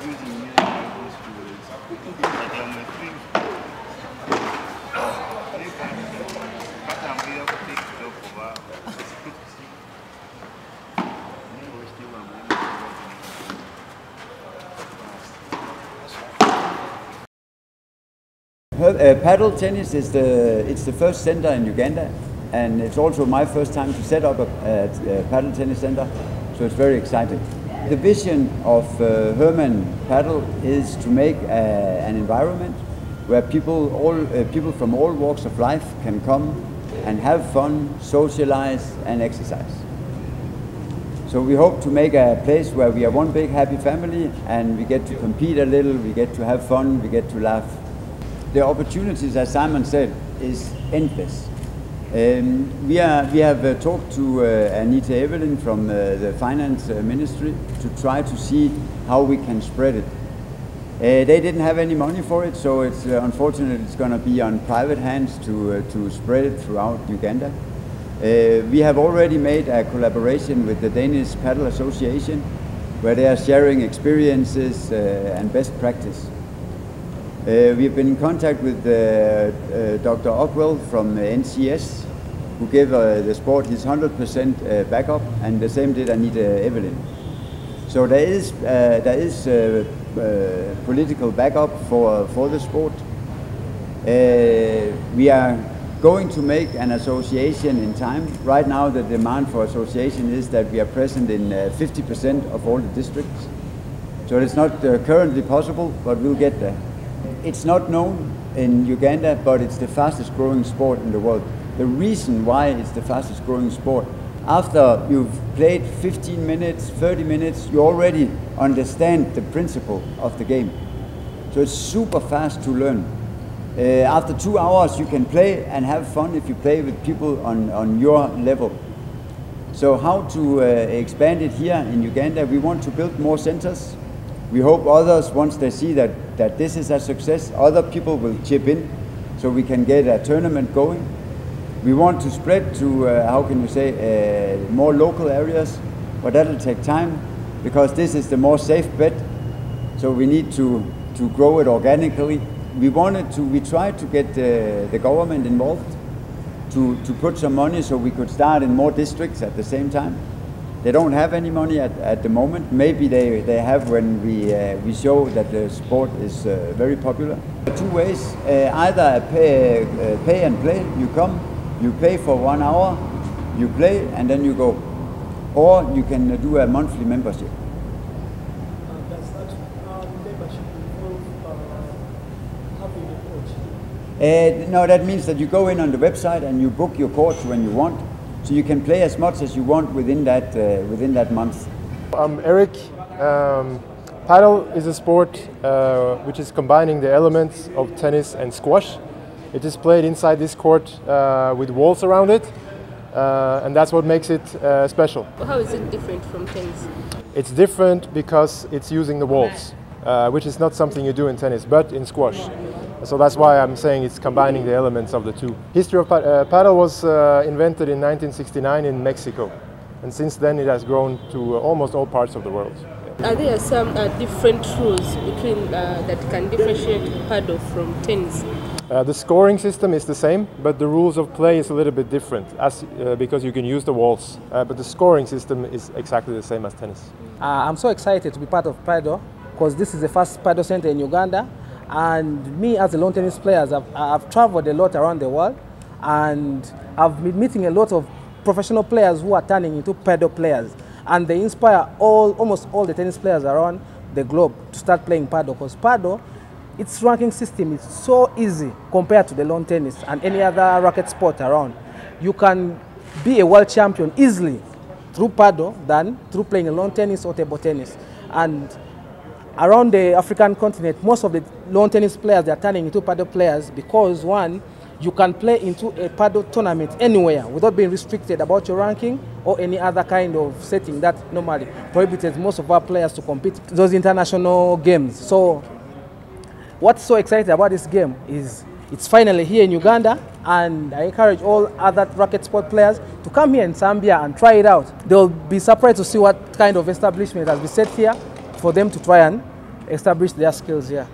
using music like this to like I'm a free. But I'm here to take it up for a while. Paddle tennis is the first center in Uganda, and it's also my first time to set up a paddle tennis center, so it's very exciting. The vision of Herman Padel is to make an environment where people from all walks of life can come and have fun, socialize and exercise. So we hope to make a place where we are one big happy family and we get to compete a little, we get to have fun, we get to laugh. The opportunities, as Simon said, is endless. We have talked to Anita Evelyn from the Finance Ministry to try to see how we can spread it. They didn't have any money for it, so it's unfortunately it's going to be on private hands to spread it throughout Uganda. We have already made a collaboration with the Danish Padel Association, where they are sharing experiences and best practice. We've been in contact with Dr. Ockwell from NCS, who gave the sport his 100% backup, and the same did Anita Evelyn. So there is political backup for the sport. We are going to make an association in time. Right now the demand for association is that we are present in 50% of all the districts. So it's not currently possible, but we'll get there. It's not known in Uganda, but it's the fastest growing sport in the world. The reason why it's the fastest growing sport, after you've played 15 minutes, 30 minutes, you already understand the principle of the game. So it's super fast to learn. After 2 hours you can play and have fun if you play with people on your level. So how to expand it here in Uganda? We want to build more centers. We hope others, once they see that this is a success, other people will chip in so we can get a tournament going. We want to spread to, how can you say, more local areas, but that'll take time because this is the more safe bet. So we need to grow it organically. We tried to get the government involved to put some money so we could start in more districts at the same time. They don't have any money at the moment. Maybe they have when we show that the sport is very popular. Two ways, either pay and play, you come, you pay for 1 hour, you play and then you go. Or you can do a monthly membership. Does that membership involve having a coach? No, that means that you go in on the website and you book your course when you want. So you can play as much as you want within that month. I'm Eric. Padel is a sport which is combining the elements of tennis and squash. It is played inside this court with walls around it, and that's what makes it special. How is it different from tennis? It's different because it's using the walls, which is not something you do in tennis, but in squash. So that's why I'm saying it's combining the elements of the two. History of paddle was invented in 1969 in Mexico, and since then it has grown to almost all parts of the world. Are there some different rules between that can differentiate paddle from tennis? The scoring system is the same, but the rules of play is a little bit different, because you can use the walls. But the scoring system is exactly the same as tennis. I'm so excited to be part of paddle because this is the first paddle center in Uganda. And me as a lawn tennis player, I've traveled a lot around the world and I've been meeting a lot of professional players who are turning into paddle players. And they inspire almost all the tennis players around the globe to start playing paddle because paddle, its ranking system is so easy compared to the lawn tennis and any other racket sport around. You can be a world champion easily through paddle than through playing lawn tennis or table tennis. And around the African continent, most of the lawn tennis players, they are turning into paddle players because one, you can play into a paddle tournament anywhere without being restricted about your ranking or any other kind of setting that normally prohibits most of our players to compete in those international games. So what's so exciting about this game is it's finally here in Uganda, and I encourage all other racket sport players to come here in Zambia and try it out. They'll be surprised to see what kind of establishment has been set here for them to try and establish their skills here.